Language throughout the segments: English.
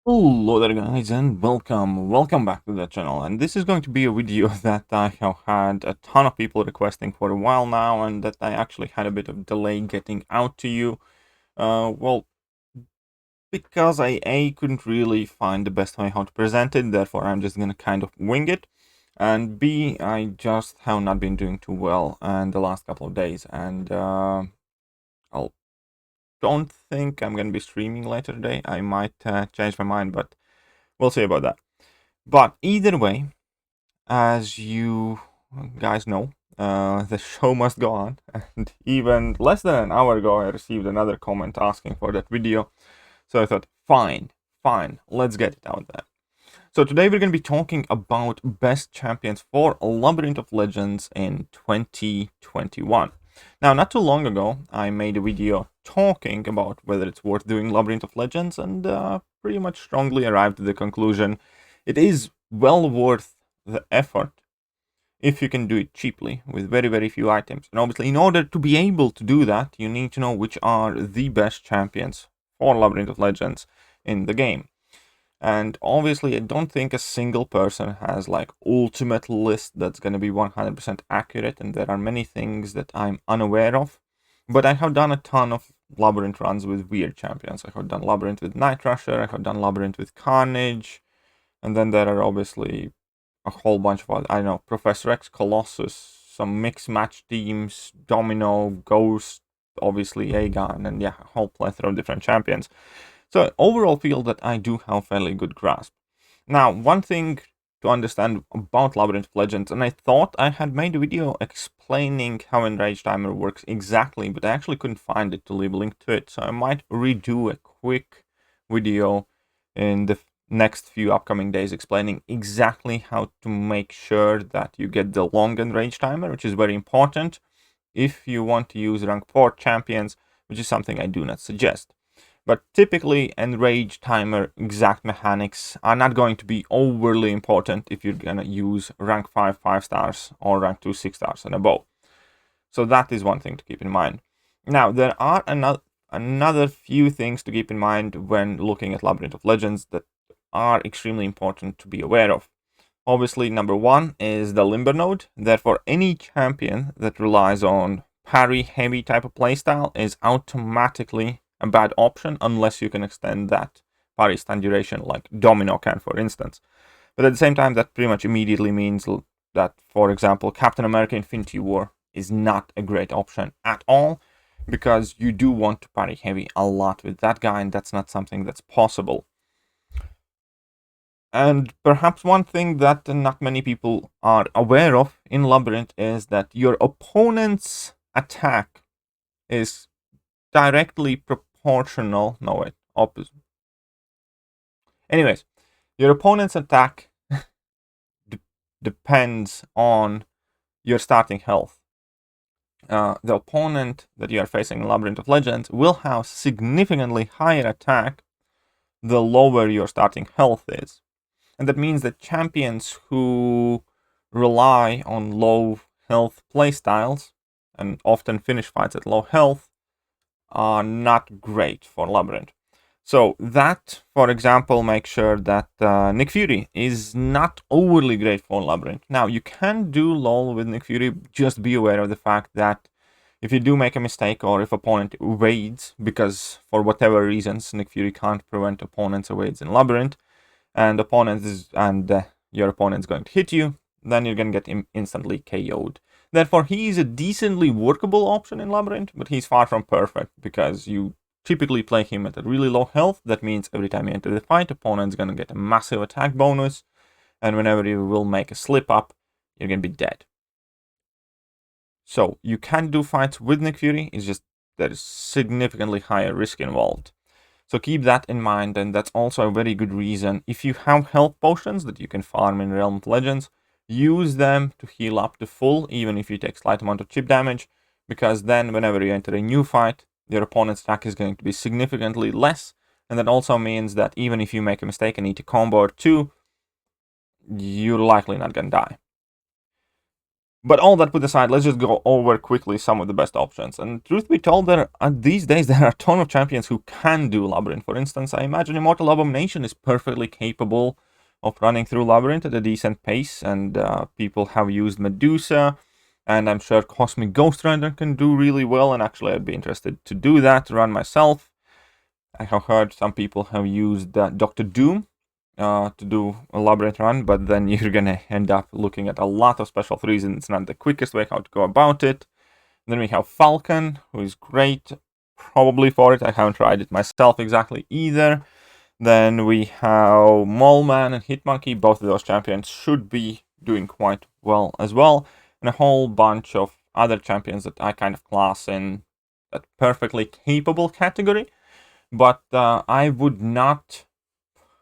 Hello there guys and welcome back to the channel, and this is going to be a video that I have had a ton of people requesting for a while now, and that I actually had a bit of delay getting out to you. Well, because I couldn't really find the best way how to present it, therefore I'm just gonna kind of wing it, and B, I just have not been doing too well in the last couple of days, and I'll don't think I'm gonna be streaming later today. I might change my mind, but we'll see about that. But either way, as you guys know, the show must go on. And even less than an hour ago, I received another comment asking for that video. So I thought, fine, let's get it out there. So today we're going to be talking about best champions for Labyrinth of Legends in 2021. Now, not too long ago, I made a video talking about whether it's worth doing Labyrinth of Legends, and pretty much strongly arrived at the conclusion it is well worth the effort if you can do it cheaply with very few items. And obviously, in order to be able to do that, you need to know which are the best champions for Labyrinth of Legends in the game. And obviously, I don't think a single person has like ultimate list that's going to be 100% accurate, and there are many things that I'm unaware of. But I have done a ton of Labyrinth runs with weird champions. I have done Labyrinth with Night Rusher, I have done Labyrinth with Carnage, and then there are obviously a whole bunch of other, I don't know, Professor X, Colossus, some mixed match teams, Domino, Ghost, obviously Aeon, and yeah, a whole plethora of different champions. So overall feel that I do have fairly good grasp. Now, one thing to understand about Labyrinth of Legends, and I thought I had made a video explaining how Enrage Timer works exactly, but I actually couldn't find it to leave a link to it, so I might redo a quick video in the next few upcoming days explaining exactly how to make sure that you get the long Enrage Timer, which is very important if you want to use rank 4 champions, which is something I do not suggest. But typically, Enrage Timer exact mechanics are not going to be overly important if you're gonna use rank 5 5 stars or rank 2 6 stars and above. So that is one thing to keep in mind. Now, there are another few things to keep in mind when looking at Labyrinth of Legends that are extremely important to be aware of. Obviously, number one is the Limber node. Therefore, any champion that relies on parry heavy type of playstyle is automatically a bad option unless you can extend that parry stun duration like Domino can, for instance. But at the same time, that pretty much immediately means that, for example, Captain America Infinity War is not a great option at all, because you do want to parry heavy a lot with that guy, and that's not something that's possible. And perhaps one thing that not many people are aware of in Labyrinth is that your opponent's attack is directly proportional. No, wait, opposite. Anyways, your opponent's attack depends on your starting health. The opponent that you are facing in Labyrinth of Legends will have significantly higher attack the lower your starting health is. And that means that champions who rely on low health playstyles and often finish fights at low health are not great for Labyrinth. So that, for example, makes sure that Nick Fury is not overly great for Labyrinth. Now, you can do LoL with Nick Fury, just be aware of the fact that if you do make a mistake, or if opponent evades, because for whatever reasons Nick Fury can't prevent opponents evades in Labyrinth, and your opponent's going to hit you, then you're going to get him instantly KO'd. Therefore, he is a decently workable option in Labyrinth, but he's far from perfect, because you typically play him at a really low health. That means every time you enter the fight, opponent's going to get a massive attack bonus, and whenever you will make a slip up, you're going to be dead. So you can do fights with Nick Fury, it's just there is significantly higher risk involved. So keep that in mind, and that's also a very good reason. If you have health potions that you can farm in Realm of Legends, use them to heal up to full, even if you take slight amount of chip damage, because then whenever you enter a new fight, your opponent's attack is going to be significantly less, and that also means that even if you make a mistake and need to combo or two, you're likely not going to die. But all that put aside, let's just go over quickly some of the best options. And truth be told, these days there are a ton of champions who can do Labyrinth. For instance, I imagine Immortal Abomination is perfectly capable of running through Labyrinth at a decent pace, and people have used Medusa, and I'm sure Cosmic Ghost Rider can do really well, and actually I'd be interested to do that, run myself. I have heard some people have used Dr. Doom to do a Labyrinth run, but then you're gonna end up looking at a lot of special threes, and it's not the quickest way how to go about it. Then we have Falcon, who is great, probably for it. I haven't tried it myself exactly either. Then we have Moleman and Hitmonkey. Both of those champions should be doing quite well as well. And a whole bunch of other champions that I kind of class in that perfectly capable category. But I would not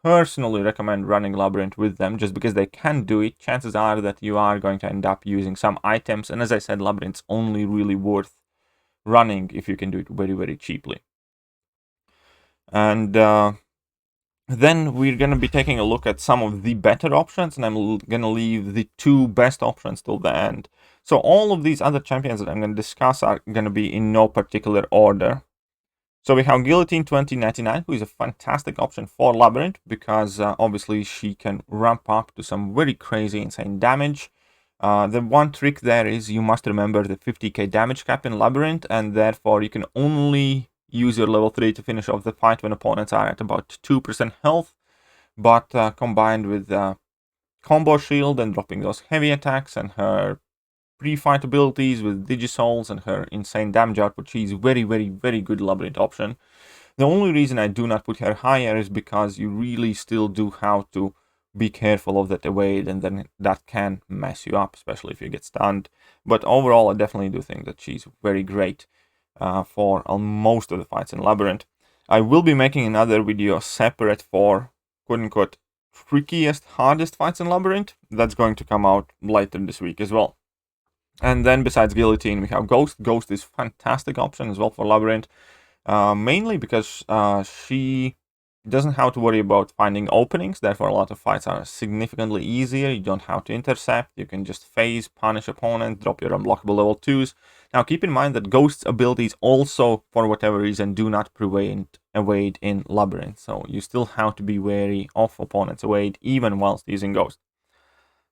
personally recommend running Labyrinth with them just because they can do it. Chances are that you are going to end up using some items. And as I said, Labyrinth's only really worth running if you can do it very, very cheaply. And then we're going to be taking a look at some of the better options, and I'm going to leave the two best options till the end. So all of these other champions that I'm going to discuss are going to be in no particular order. So we have Guillotine 2099, who is a fantastic option for Labyrinth, because obviously she can ramp up to some very crazy, insane damage. The one trick there is you must remember the 50k damage cap in Labyrinth, and therefore you can only use your level 3 to finish off the fight when opponents are at about 2% health. But combined with combo shield and dropping those heavy attacks and her pre-fight abilities with Digisouls and her insane damage output, she's very, very, very good Labyrinth option. The only reason I do not put her higher is because you really still do have to be careful of that evade, and then that can mess you up, especially if you get stunned. But overall, I definitely do think that she's very great for most of the fights in Labyrinth. I will be making another video separate for quote-unquote trickiest, hardest fights in Labyrinth. That's going to come out later this week as well. And then besides Guillotine, we have Ghost. Ghost is a fantastic option as well for Labyrinth, mainly because she doesn't have to worry about finding openings. Therefore, a lot of fights are significantly easier. You don't have to intercept. You can just phase, punish opponent, drop your unblockable level 2s. Now, keep in mind that Ghost's abilities also, for whatever reason, do not prevent evade in Labyrinth. So you still have to be wary of opponent's evade, even whilst using Ghost.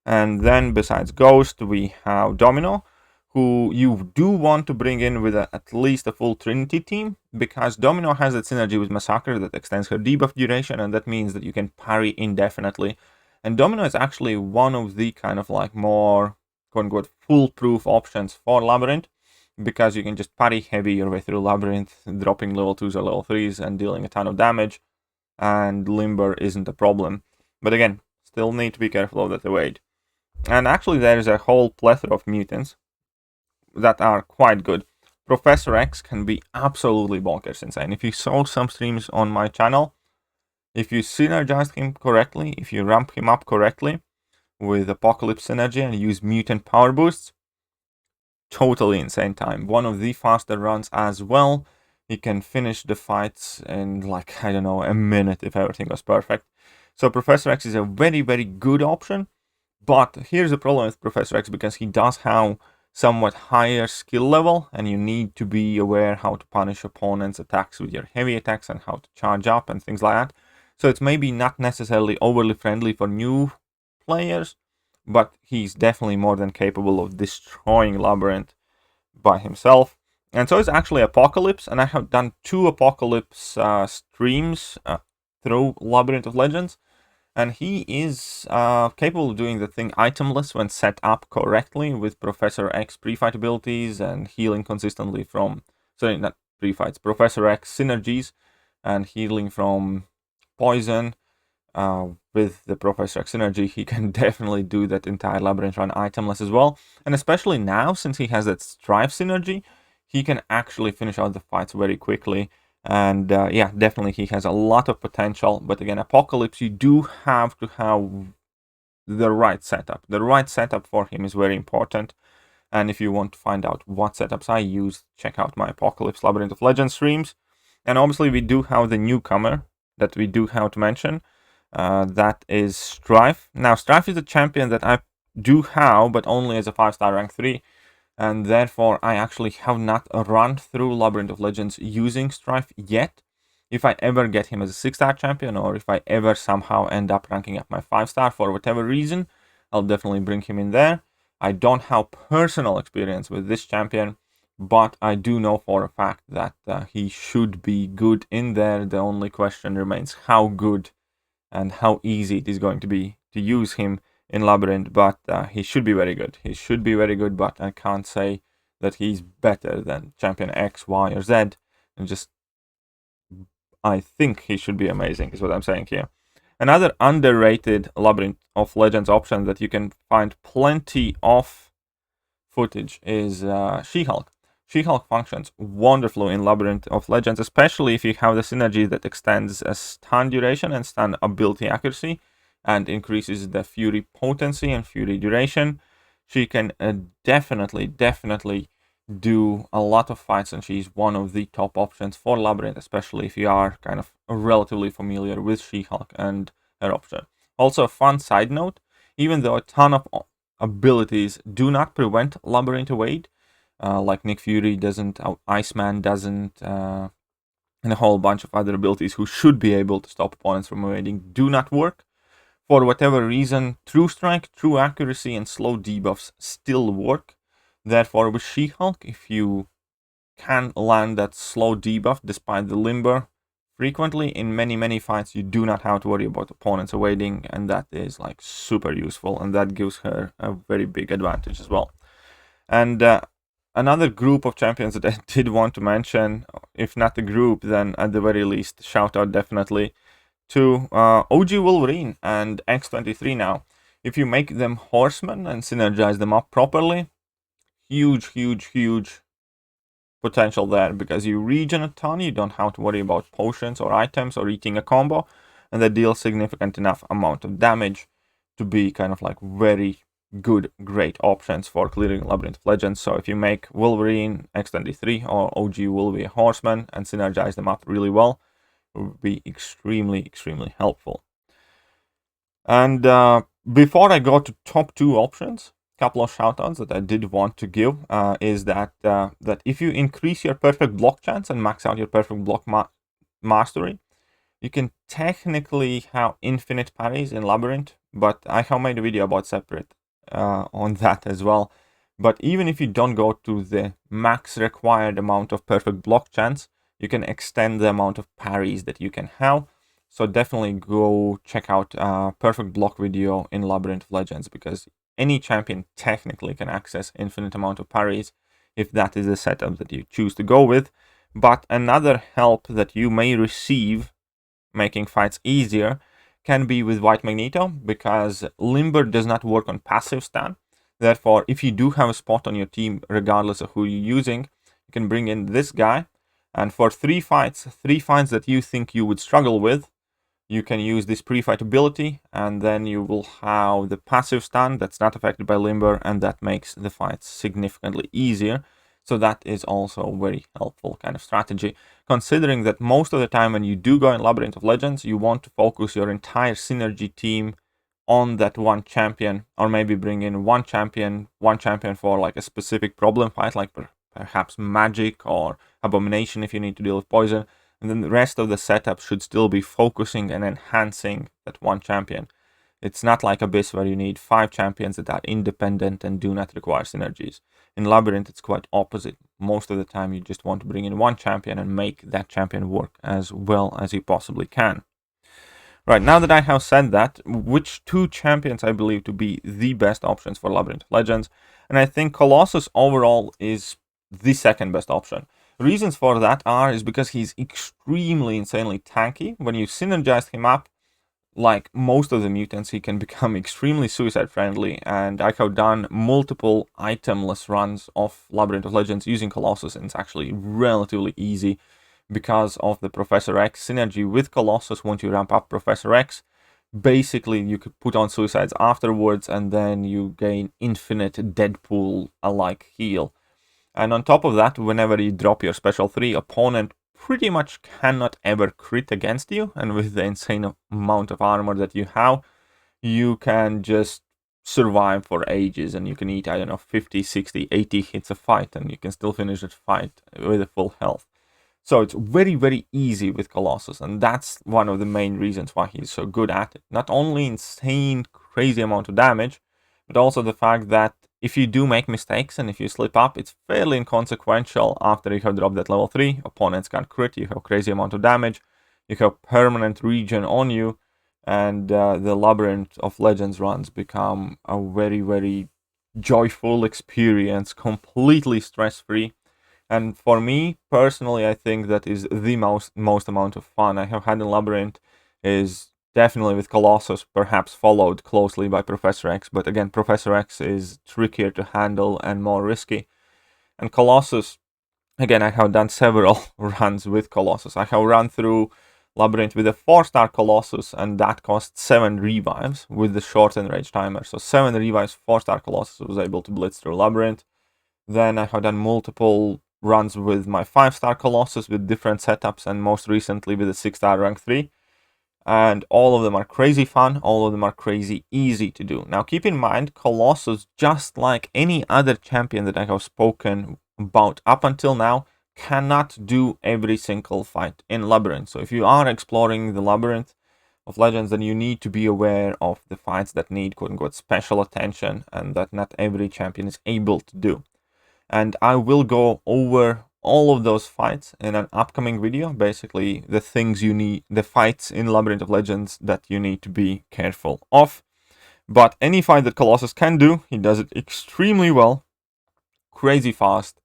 And then besides Ghost, we have Domino, who you do want to bring in with at least a full Trinity team, because Domino has that synergy with Massacre that extends her debuff duration, and that means that you can parry indefinitely. And Domino is actually one of the kind of like more quote-unquote foolproof options for Labyrinth, because you can just parry heavy your way through Labyrinth, dropping level 2s or level 3s and dealing a ton of damage, and Limber isn't a problem. But again, still need to be careful of that evade. And actually there is a whole plethora of mutants that are quite good. Professor X can be absolutely bonkers insane. If you saw some streams on my channel, if you synergize him correctly, if you ramp him up correctly with Apocalypse synergy and use mutant power boosts, totally insane time. One of the faster runs as well. He can finish the fights in like, I don't know, a minute if everything goes perfect. So Professor X is a very, very good option. But here's the problem with Professor X, because he does have somewhat higher skill level, and you need to be aware how to punish opponents' attacks with your heavy attacks and how to charge up and things like that. So it's maybe not necessarily overly friendly for new players, but he's definitely more than capable of destroying Labyrinth by himself. And so is actually Apocalypse, and I have done 2 Apocalypse streams through Labyrinth of Legends. And he is capable of doing the thing itemless when set up correctly with Professor X pre-fight abilities and healing consistently from, sorry, not pre-fights, Professor X synergies and healing from poison. With the Professor X synergy, he can definitely do that entire Labyrinth run itemless as well. And especially now, since he has that Strife synergy, he can actually finish out the fights very quickly. And yeah, definitely he has a lot of potential. But again, Apocalypse, you do have to have the right setup. The right setup for him is very important. And if you want to find out what setups I use, check out my Apocalypse Labyrinth of Legends streams. And obviously we do have the newcomer that we do have to mention. That is Strife. Now, Strife is a champion that I do have, but only as a 5-star rank 3. And therefore, I actually have not run through Labyrinth of Legends using Strife yet. If I ever get him as a 6-star champion, or if I ever somehow end up ranking up my 5-star for whatever reason, I'll definitely bring him in there. I don't have personal experience with this champion, but I do know for a fact that he should be good in there. The only question remains how good and how easy it is going to be to use him in Labyrinth, but he should be very good. He should be very good, but I can't say that he's better than champion X, Y, or Z. And just, I think he should be amazing, is what I'm saying here. Another underrated Labyrinth of Legends option that you can find plenty of footage is She-Hulk. She-Hulk functions wonderfully in Labyrinth of Legends, especially if you have the synergy that extends a stun duration and stun ability accuracy and increases the Fury potency and Fury duration. She can definitely do a lot of fights, and she's one of the top options for Labyrinth, especially if you are kind of relatively familiar with She-Hulk and her option. Also, a fun side note, even though a ton of abilities do not prevent Labyrinth evade, like Nick Fury doesn't, Iceman doesn't, and a whole bunch of other abilities who should be able to stop opponents from evading do not work. For whatever reason, True Strike, True Accuracy, and Slow debuffs still work. Therefore, with She-Hulk, if you can land that slow debuff despite the limber frequently in many fights, you do not have to worry about opponents evading, and that is like super useful, and that gives her a very big advantage as well. And another group of champions that I did want to mention, if not the group, then at the very least, shout out definitely to OG Wolverine and X23 now. If you make them horsemen and synergize them up properly, huge potential there, because you regen a ton, you don't have to worry about potions or items or eating a combo, and they deal significant enough amount of damage to be kind of like very good, great options for clearing Labyrinth of Legends. So if you make Wolverine, X23, or OG Wolverine a horseman and synergize them up really well, it would be extremely helpful. And before I go to top 2 options, couple of shoutouts that I did want to give is that that if you increase your perfect block chance and max out your perfect block mastery, you can technically have infinite parries in Labyrinth, but I have made a video about separate on that as well. But even if you don't go to the max required amount of perfect block chance, you can extend the amount of parries that you can have. So definitely go check out perfect block video in Labyrinth of Legends, because any champion technically can access infinite amount of parries if that is the setup that you choose to go with. But another help that you may receive making fights easier can be with White Magneto, because Limber does not work on passive stun. Therefore, if you do have a spot on your team, regardless of who you're using, you can bring in this guy, and for 3 fights that you think you would struggle with, you can use this pre-fight ability, and then you will have the passive stun that's not affected by Limber, and that makes the fights significantly easier. So that is also a very helpful kind of strategy, considering that most of the time when you do go in Labyrinth of Legends, you want to focus your entire synergy team on that one champion, or maybe bring in one champion for like a specific problem fight, like perhaps Magic or Abomination if you need to deal with poison. And then the rest of the setup should still be focusing and enhancing that one champion. It's not like Abyss where you need 5 champions that are independent and do not require synergies. In Labyrinth, it's quite opposite. Most of the time, you just want to bring in one champion and make that champion work as well as you possibly can. Right, now that I have said that, which 2 champions I believe to be the best options for Labyrinth of Legends? And I think Colossus overall is the second best option. Reasons for that is because he's extremely insanely tanky. When you synergize him up, like most of the mutants, he can become extremely suicide friendly, and I have done multiple itemless runs of Labyrinth of Legends using Colossus, and it's actually relatively easy because of the Professor X synergy with Colossus. Once you ramp up Professor X, basically you could put on suicides afterwards, and then you gain infinite Deadpool-alike heal. And on top of that, whenever you drop your special 3, opponent pretty much cannot ever crit against you, and with the insane amount of armor that you have, you can just survive for ages, and you can eat, I don't know, 50, 60, 80 hits a fight, and you can still finish that fight with a full health. So it's very, very easy with Colossus, and that's one of the main reasons why he's so good at it. Not only insane, crazy amount of damage, but also the fact that if you do make mistakes and if you slip up, it's fairly inconsequential after you have dropped that level 3. Opponents can't crit, you have crazy amount of damage, you have permanent regen on you, and the Labyrinth of Legends runs become a very, very joyful experience, completely stress-free. And for me, personally, I think that is the most amount of fun I have had in Labyrinth is definitely with Colossus, perhaps followed closely by Professor X. But again, Professor X is trickier to handle and more risky. And Colossus, again, I have done several runs with Colossus. I have run through Labyrinth with a 4-star Colossus, and that cost 7 revives with the shortened rage timer. So 7 revives, 4-star Colossus was able to blitz through Labyrinth. Then I have done multiple runs with my 5-star Colossus with different setups, and most recently with a 6-star rank 3. And all of them are crazy fun, all of them are crazy easy to do. Now keep in mind, Colossus, just like any other champion that I have spoken about up until now, cannot do every single fight in Labyrinth. So if you are exploring the Labyrinth of Legends, then you need to be aware of the fights that need quote-unquote special attention, and that not every champion is able to do. And I will go over all of those fights in an upcoming video, basically the things you need, the fights in Labyrinth of Legends that you need to be careful of. But any fight that Colossus can do, he does it extremely well, crazy fast,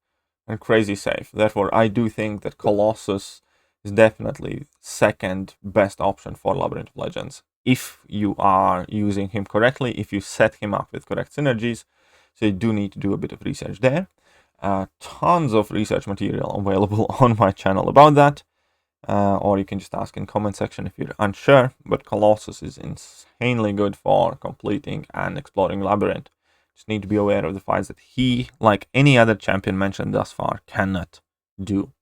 and crazy safe. Therefore, I do think that Colossus is definitely second best option for Labyrinth of Legends if you are using him correctly, if you set him up with correct synergies. So you do need to do a bit of research there. Tons of research material available on my channel about that, or you can just ask in comment section if you're unsure. But Colossus is insanely good for completing and exploring Labyrinth. Just need to be aware of the fights that he, like any other champion mentioned thus far, cannot do,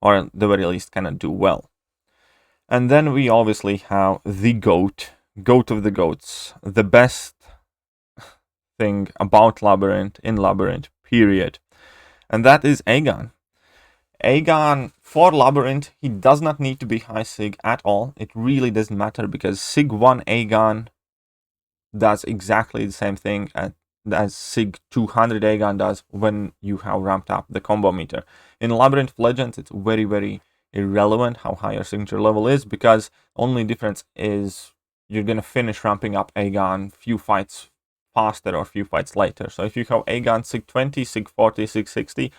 or at the very least cannot do well. And then we obviously have the goat of the goats, the best thing about Labyrinth in Labyrinth, period. And that is Aeon. Aeon, for Labyrinth, he does not need to be high Sig at all. It really doesn't matter, because Sig 1 Aeon does exactly the same thing as Sig 200 Aeon does when you have ramped up the combo meter. In Labyrinth of Legends, it's very, very irrelevant how high your signature level is, because only difference is you're going to finish ramping up Aeon few fights faster or few fights later. So if you have Aeon Sig 20, Sig 40, Sig 60,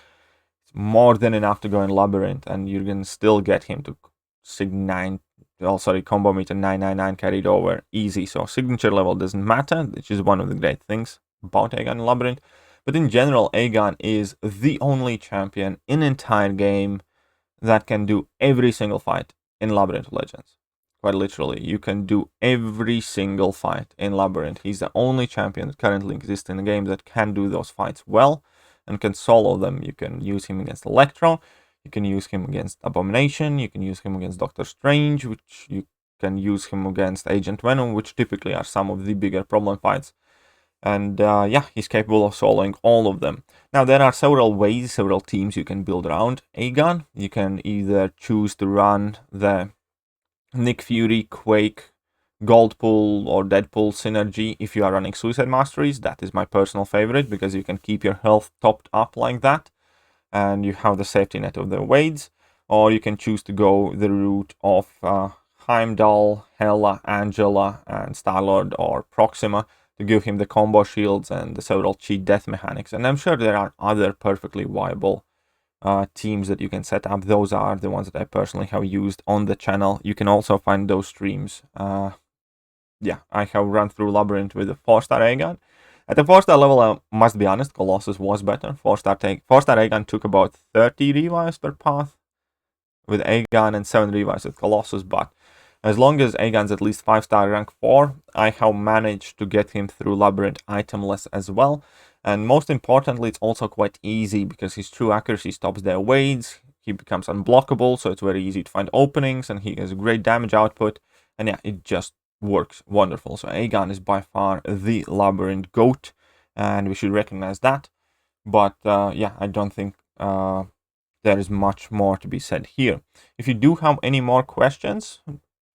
it's more than enough to go in Labyrinth, and you can still get him to Sig 9, combo meter 999 carried over easy. So signature level doesn't matter, which is one of the great things about Aeon in Labyrinth. But in general, Aeon is the only champion in entire game that can do every single fight in Labyrinth of Legends. Quite literally, you can do every single fight in Labyrinth. He's the only champion that currently exists in the game that can do those fights well and can solo them. You can use him against Electro, you can use him against Abomination, you can use him against Doctor Strange, which you can use him against Agent Venom, which typically are some of the bigger problem fights. And yeah, he's capable of soloing all of them. Now, there are several ways, several teams you can build around Aeon. You can either choose to run the Nick Fury, Quake, Goldpool or Deadpool synergy if you are running Suicide Masteries. That is my personal favorite, because you can keep your health topped up like that, and you have the safety net of the Wades. Or you can choose to go the route of Heimdall, Hela, Angela, and Star-Lord or Proxima to give him the combo shields and the several cheat death mechanics. And I'm sure there are other perfectly viable teams that you can set up. Those are the ones that I personally have used on the channel. You can also find those streams. Yeah, I have run through Labyrinth with a 4-star Aeon. At the 4-star level, I must be honest, Colossus was better. 4-star Aeon took about 30 revives per path with Aeon and 7 revives with Colossus, but as long as Aegon's at least 5-star rank 4, I have managed to get him through Labyrinth itemless as well. And most importantly, it's also quite easy because his true accuracy stops their Wades. He becomes unblockable, so it's very easy to find openings, and he has great damage output. And yeah, it just works wonderful. So Aeon is by far the Labyrinth GOAT, and we should recognize that. But yeah, I don't think there is much more to be said here. If you do have any more questions,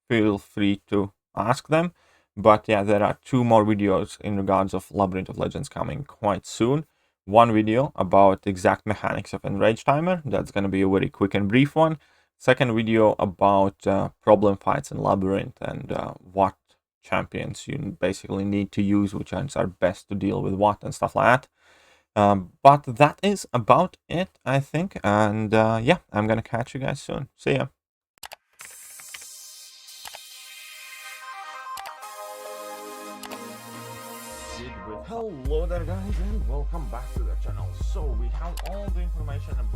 feel free to ask them. But yeah, there are 2 more videos in regards of Labyrinth of Legends coming quite soon. One video about the exact mechanics of Enrage Timer. That's going to be a very quick and brief one. Second video about problem fights in Labyrinth and what champions you basically need to use, which ones are best to deal with what and stuff like that. But that is about it, I think. And yeah, I'm going to catch you guys soon. See ya. Hello there guys, and welcome back to the channel. So we have all the information about